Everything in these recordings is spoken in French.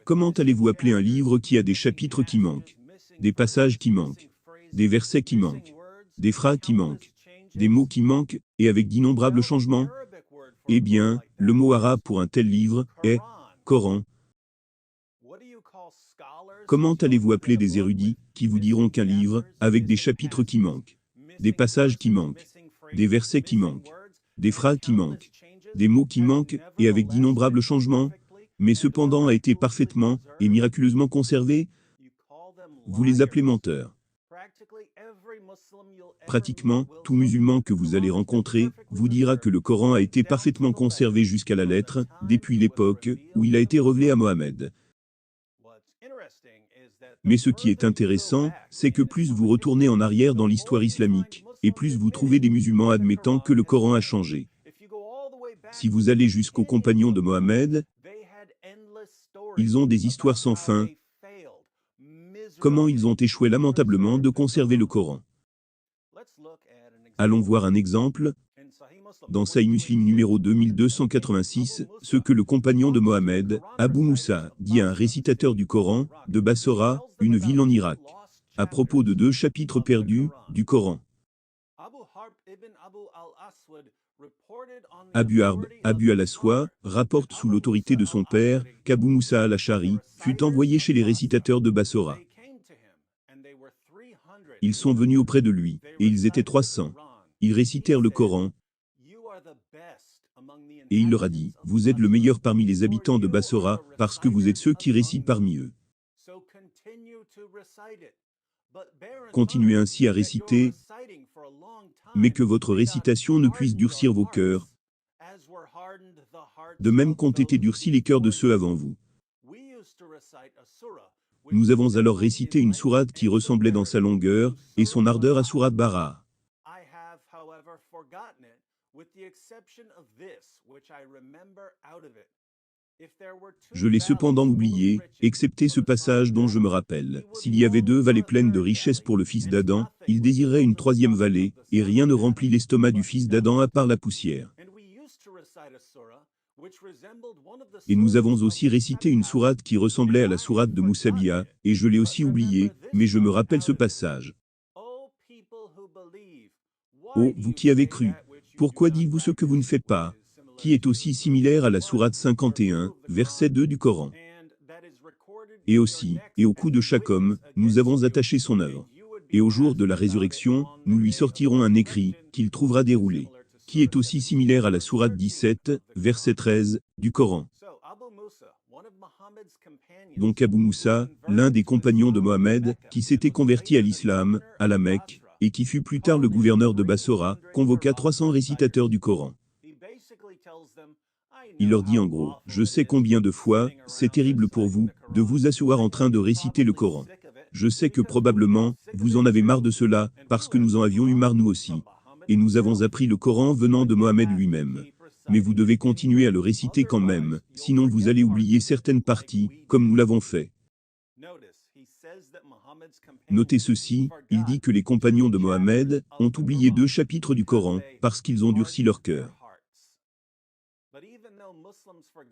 Comment allez-vous appeler un livre qui a des chapitres qui manquent, des passages qui manquent, des versets qui manquent, des phrases qui manquent, des mots qui manquent, et avec d'innombrables changements? Eh bien, le mot arabe pour un tel livre est « Coran ». Comment allez-vous appeler des érudits qui vous diront qu'un livre, avec des chapitres qui manquent, des passages qui manquent, des versets qui manquent, des phrases qui manquent, des mots qui manquent, et avec d'innombrables changements, mais cependant a été parfaitement et miraculeusement conservé? Vous les appelez menteurs. Pratiquement, tout musulman que vous allez rencontrer vous dira que le Coran a été parfaitement conservé jusqu'à la lettre, depuis l'époque où il a été révélé à Mohammed. Mais ce qui est intéressant, c'est que plus vous retournez en arrière dans l'histoire islamique, et plus vous trouvez des musulmans admettant que le Coran a changé. Si vous allez jusqu'aux compagnons de Mohammed, ils ont des histoires sans fin. Comment ils ont échoué lamentablement de conserver le Coran. Allons voir un exemple. Dans Sahih Muslim numéro 2286, ce que le compagnon de Mohammed, Abu Moussa, dit à un récitateur du Coran, de Bassora, une ville en Irak, à propos de 2 chapitres perdus du Coran. Abu Harb, Abu al-Aswa, rapporte sous l'autorité de son père, qu'Abu Moussa al-Ashari fut envoyé chez les récitateurs de Bassora. Ils sont venus auprès de lui, et ils étaient 300. Ils récitèrent le Coran, et il leur a dit, « Vous êtes le meilleur parmi les habitants de Bassora, parce que vous êtes ceux qui récitent parmi eux. Continuez ainsi à réciter, mais que votre récitation ne puisse durcir vos cœurs, de même qu'ont été durcis les cœurs de ceux avant vous. » Nous avons alors récité une sourate qui ressemblait dans sa longueur et son ardeur à sourate Bara'a. Je l'ai cependant oublié, excepté ce passage dont je me rappelle. S'il y avait 2 vallées pleines de richesses pour le fils d'Adam, il désirait une 3e vallée, et rien ne remplit l'estomac du fils d'Adam à part la poussière. Et nous avons aussi récité une sourate qui ressemblait à la sourate de Moussabia, et je l'ai aussi oublié, mais je me rappelle ce passage. Oh, vous qui avez cru, pourquoi dites-vous ce que vous ne faites pas, qui est aussi similaire à la sourate 51, verset 2 du Coran. Et aussi, et au cou de chaque homme, nous avons attaché son œuvre. Et au jour de la résurrection, nous lui sortirons un écrit, qu'il trouvera déroulé, qui est aussi similaire à la sourate 17, verset 13, du Coran. Donc Abu Moussa, l'un des compagnons de Mohammed, qui s'était converti à l'islam, à la Mecque, et qui fut plus tard le gouverneur de Bassora, convoqua 300 récitateurs du Coran. Il leur dit en gros, « Je sais combien de fois, c'est terrible pour vous, de vous asseoir en train de réciter le Coran. Je sais que probablement, vous en avez marre de cela, parce que nous en avions eu marre nous aussi. Et nous avons appris le Coran venant de Mohammed lui-même. Mais vous devez continuer à le réciter quand même, sinon vous allez oublier certaines parties, comme nous l'avons fait. » Notez ceci, il dit que les compagnons de Mohammed ont oublié 2 chapitres du Coran, parce qu'ils ont durci leur cœur.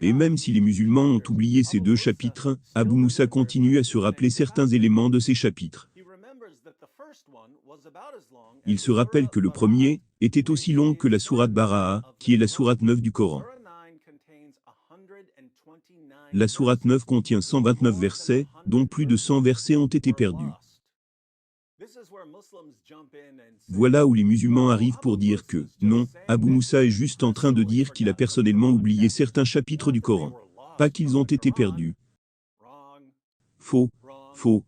Et même si les musulmans ont oublié ces 2 chapitres, Abu Moussa continue à se rappeler certains éléments de ces chapitres. Il se rappelle que le premier était aussi long que la sourate Bara'a, qui est la sourate 9 du Coran. La sourate 9 contient 129 versets, dont plus de 100 versets ont été perdus. Voilà où les musulmans arrivent pour dire que, non, Abu Moussa est juste en train de dire qu'il a personnellement oublié certains chapitres du Coran. Pas qu'ils ont été perdus. Faux, faux.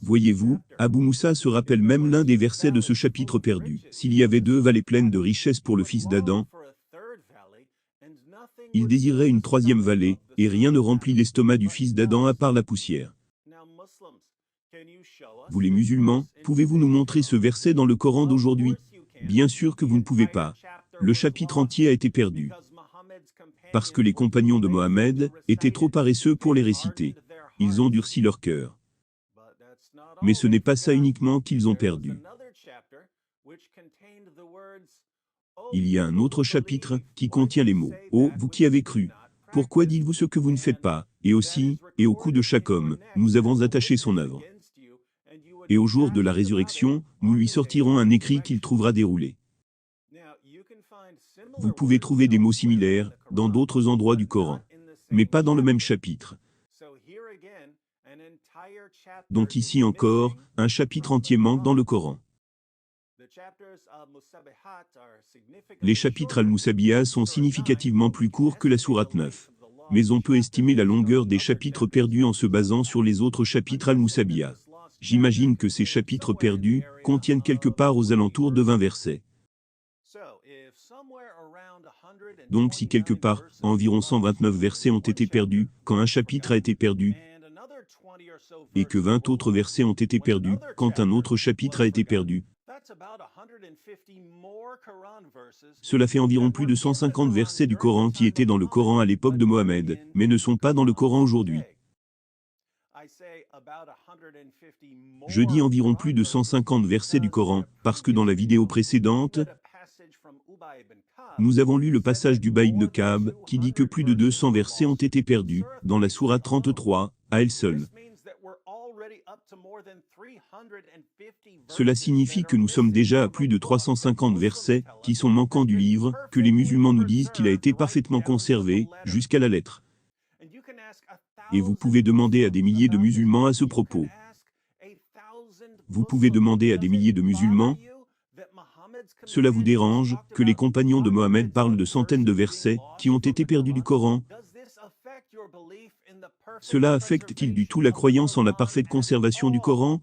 Voyez-vous, Abu Moussa se rappelle même l'un des versets de ce chapitre perdu. S'il y avait 2 vallées pleines de richesses pour le fils d'Adam, il désirait une 3e vallée, et rien ne remplit l'estomac du fils d'Adam à part la poussière. Vous les musulmans, pouvez-vous nous montrer ce verset dans le Coran d'aujourd'hui? Bien sûr que vous ne pouvez pas. Le chapitre entier a été perdu. Parce que les compagnons de Mohammed étaient trop paresseux pour les réciter. Ils ont durci leur cœur. Mais ce n'est pas ça uniquement qu'ils ont perdu. Il y a un autre chapitre qui contient les mots « Oh, vous qui avez cru, pourquoi dites-vous ce que vous ne faites pas ?» Et aussi, « Et au cou de chaque homme, nous avons attaché son œuvre. Et au jour de la résurrection, nous lui sortirons un écrit qu'il trouvera déroulé. » Vous pouvez trouver des mots similaires dans d'autres endroits du Coran, mais pas dans le même chapitre. Donc ici encore, un chapitre entier manque dans le Coran. Les chapitres Al-Musabiha sont significativement plus courts que la sourate 9. Mais on peut estimer la longueur des chapitres perdus en se basant sur les autres chapitres Al-Musabiha. J'imagine que ces chapitres perdus contiennent quelque part aux alentours de 20 versets. Donc si quelque part, environ 129 versets ont été perdus, quand un chapitre a été perdu, et que 20 autres versets ont été perdus, quand un autre chapitre a été perdu, cela fait environ plus de 150 versets du Coran qui étaient dans le Coran à l'époque de Mohammed, mais ne sont pas dans le Coran aujourd'hui. Je dis environ plus de 150 versets du Coran, parce que dans la vidéo précédente, nous avons lu le passage d'Ubay ibn Ka'b, qui dit que plus de 200 versets ont été perdus, dans la sourate 33, à elle seule. Cela signifie que nous sommes déjà à plus de 350 versets, qui sont manquants du livre, que les musulmans nous disent qu'il a été parfaitement conservé, jusqu'à la lettre. Et vous pouvez demander à des milliers de musulmans à ce propos. Vous pouvez demander à des milliers de musulmans, cela vous dérange, que les compagnons de Mohammed parlent de centaines de versets, qui ont été perdus du Coran? Cela affecte-t-il du tout la croyance en la parfaite conservation du Coran?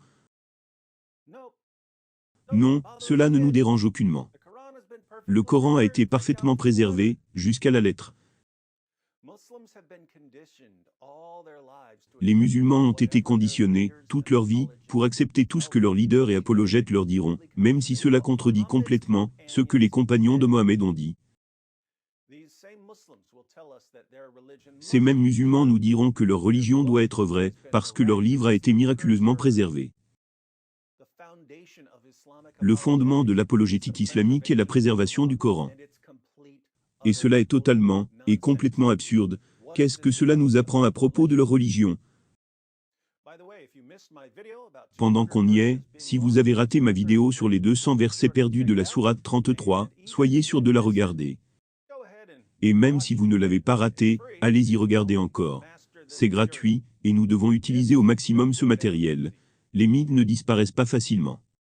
Non, cela ne nous dérange aucunement. Le Coran a été parfaitement préservé, jusqu'à la lettre. Les musulmans ont été conditionnés, toute leur vie, pour accepter tout ce que leurs leaders et apologètes leur diront, même si cela contredit complètement ce que les compagnons de Mohammed ont dit. Ces mêmes musulmans nous diront que leur religion doit être vraie, parce que leur livre a été miraculeusement préservé. Le fondement de l'apologétique islamique est la préservation du Coran. Et cela est totalement et complètement absurde. Qu'est-ce que cela nous apprend à propos de leur religion? Pendant qu'on y est, si vous avez raté ma vidéo sur les 200 versets perdus de la sourate 33, soyez sûr de la regarder. Et même si vous ne l'avez pas raté, allez-y regarder encore. C'est gratuit, et nous devons utiliser au maximum ce matériel. Les mythes ne disparaissent pas facilement.